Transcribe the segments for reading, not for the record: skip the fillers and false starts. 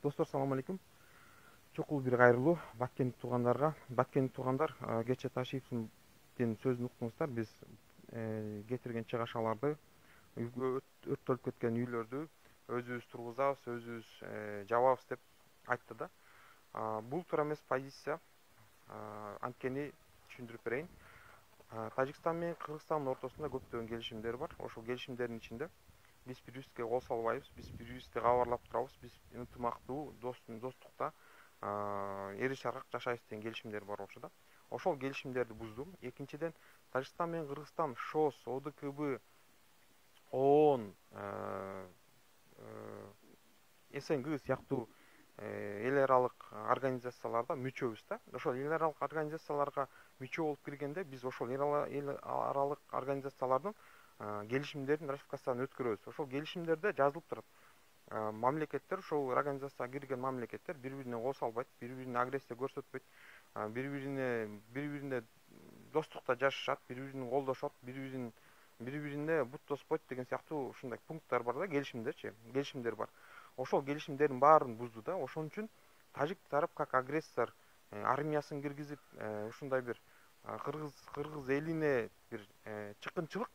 Достор, салам алейкум. Чокул бир кайрылуу Баткендик туугандарга. Баткендик туугандар, кече Ташиевдин сөзүн уктуңуздар. Биз кетирген чыгашаларды, өрттөлүп кеткен үйлөрдү өзүбүз тургузабыз, өзүбүз жабабыз деп айтты да. Бул туура эмес позиция. Анткени түшүндүрүп берейин. Тажикстан менен Кыргызстандын ортосунда көптөгөн келишимдер бар. Ошол келишимдердин ичинде биз бири бирибизге кол салбайбыз, биз бири бирибизди кабарлап турабыз, биз ынтымактуу достукта эри чаргак жашайбыз деген келишимдер бар болчу да. Ошол келишимдерди буздум. Экинчиден, Тажикстан менен Кыргызстан ШОС, ОДКБ, ООН, СНГ сыяктуу эл аралык организацияларда мүчөбүз да. Ошол эл аралык организацияларга мүчө болуп киргенде биз ошол эл аралык организациялардын келишимдердин ратификациясын өткөрөбүз. Ошол келишимдерде жазылып турат. Мамлекеттер, ошол организацияга кирген мамлекеттер бири бирине кол салбайт, бири бирине агрессия көрсөтпөйт, бири бирине достукта жашашат, бири бирин колдошот, бири бирине бут тоспойт деген сыяктуу ушундай пункттар бар да, келишимдер бар. Ошол келишимдердин баарын бузду да. Ошон үчүн тажик тарап как агрессор армиясын киргизип, ушундай бир кыргыз элине бир чыккынчылык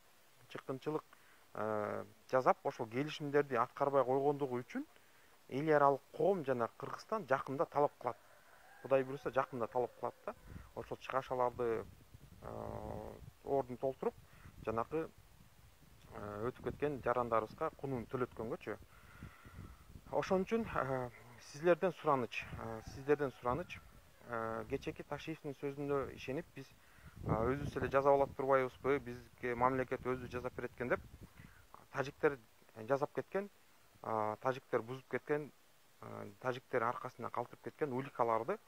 жасап, ошол келишимдерди аткарбай койгондугу үчүн эл аралык коом жана Кыргызстан жакында талап кылат. Кудай буюрса жакында талап кылат да. Ошол чыгашаларды ордун толтуруп, жанакы өтүп кеткен жарандарыбызга кунун төлөткөнгөчү. Ошон үчүн сиздерден сураныч, кечеки Ташиевдин сөзүнө ишенип биз өзүбүз эле жазап алат турбайбызбы, бизге мамлекет өзү жасап берет экен деп тажиктер жасап кеткен, тажиктер бузуп кеткен, тажиктер аркасынан калтырып кеткен уликаларды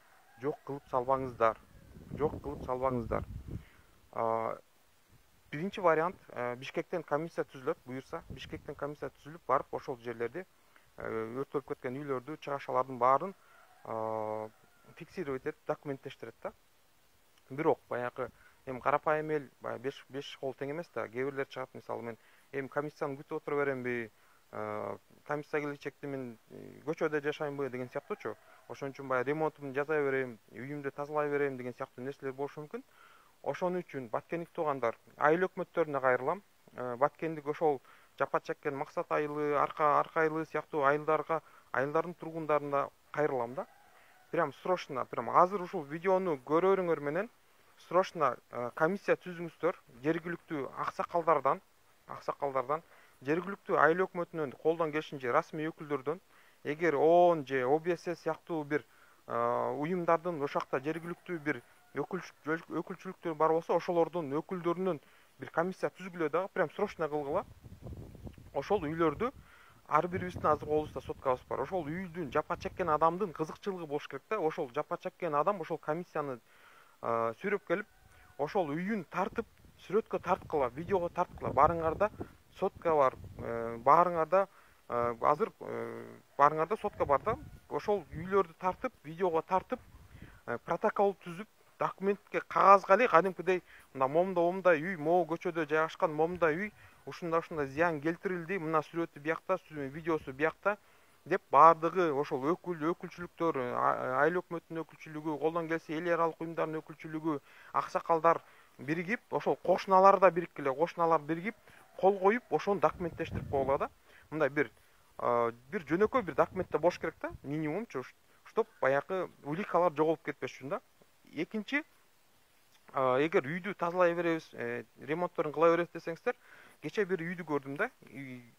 жок кылып салбаңыздар. Биринчи вариант, Бишкектен комиссия түзүлөт, буюрса Бишкектен комиссия түзүлүп барып ошол жерлерди, өрттөлүп кеткен үйлөрдү, чыгашалардын баарын фиксировать этип, документтештирет да. Бирок баягы эми карапайым эл баягы 5 кол тең эмес да. Кээ бирлер чыгат, мисалы мен эми комиссияны күтүп отура беремби, комиссия келечекте мен көчөдө жашаймбы деген сыяктуучу. Ошон үчүн баягы ремонтумду жасай берем, үйүмдү тазалай берем деген сыяктуу нерселер болушу мүмкүн. Ошон үчүн Баткендик туугандар, айыл өкмөттөрүнө кайрылам. Баткендик ошол жапа чеккен Максат айылы, Арка айылы сыяктуу айылдардын тургундарына кайрылам да. Прям срочно, азыр ушул видеону көрөрүңөр менен срочно комиссия түзүңүздөр, жергиликтүү аксакалдардан, жергиликтүү айыл өкмөтүнөн колдон келишинче расмий өкүлдөрдөн, эгер ООН же ОБС сыяктуу бир уюмдардын ошакта жергиликтүү бир өкүлчүлүктөр бар болсо, ошолордун өкүлдөрүнөн бир комиссия түзгүлө дагы, прям срочно кылгыла. Ошол үйлөрдү ар бирибиздин азыр колубузда соткабыз бар. Ошол үйдүн жапа чеккен адамдын кызыкчылыгы болуш керек да. Ошол жапа чеккен адам ошол комиссияны сүйрөп келип, ошол үйүн тартып, сүрөткө тарткыла, видеого тарткыла. Баарыңарда сотка бар, баарыңарда азыр баарыңарда сотка бар да. Ошол үйлөрдү тартып, видеого тартып, протокол түзүп, документке кагазга эле кадимкидей мына момундай үй, могу көчөдө жайгашкан момундай үй, ушундай зыян келтирилди, мына сүрөтү биякта, видеосу биякта деп баардыгы ошол өкүлчүлүктөр, айыл өкмөтүнүн өкүлчүлүгү, колдон келсе эл аралык уюмдардын өкүлчүлүгү, аксакалдар биригип, ошол кошуналар да бириккиле, кол коюп, ошону документтештирип койгула да. Мындай бир жөнөкөй бир документте болуш керек да, минимумчу, чтоб баягы уликалар жоголуп кетпеш үчүн да. Экинчи, эгер үйдү тазалай беребиз, ремонтторун кыла беребиз десеңиздер, кече бир үйдү көрдүм да.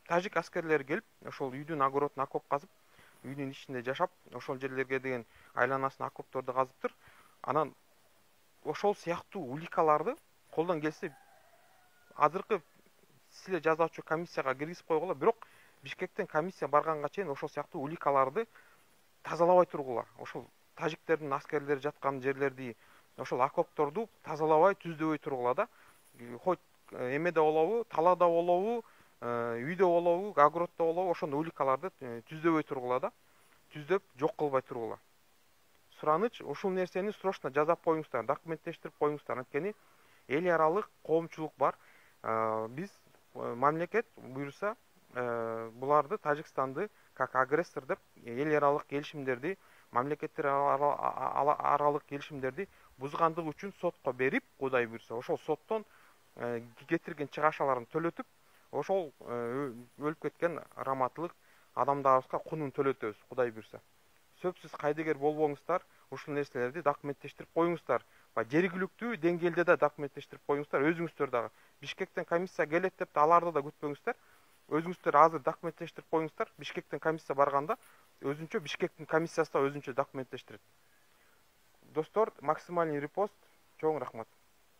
Тажик аскерлери келип, ошол үйдүн огородуна окоп казып, үйдүн ичинде жашап, ошол жерлерге деген айланасына окопторду казыптыр. Анан ошол сыяктуу уликаларды колдон келсе азыркы силер жазуучу комиссияга киргизип койгула. Бирок Бишкектен комиссия барганга чейин ошол сыяктуу уликаларды тазалабай тургула. Ошол тажиктердин аскерлери жаткан жерлерди, ошол окопторду тазалабай, түздөбөй тургула да. Хоть эмеде болобу, талаада болобу, үйдө болобу, огороддо болобу, ошондой уликаларды түздөбөй тургула да. Түздөп жок кылбай тургула. Сураныч, ушул нерсени срочно жазап коюңуздар, документтештирип коюңуздар. Анткени эл аралык коомчулук бар. Биз мамлекет буюрса буларды, Тажикстанды как агрессор деп эл аралык келишимдерди, мамлекеттер аралык келишимдерди бузгандыгы үчүн сотко берип, Кудай буйрса, ошол соттон кетирген чыгашаларын төлөтүп, ошол өлүп кеткен раматылык адамдарыбызга кунун төлөтөбүз, Кудай буйрса. Сөзсүз кайдыгер болбоңуздар, ушул нерселерди документтештирип коюңуздар. Жергиликтүү деңгээлде да документтештирип коюңуздар, өзүңүздөр дагы. Бишкектен комиссия келет деп аларды да күтпөңүздөр. Өзүңүздөр азыр документтештирип коюңуздар. Бишкектен комиссия барганда өзүнчө Бишкектин комиссиясы да өзүнчө документтештирет. Достор, максимальный репост. Чоң рахмат.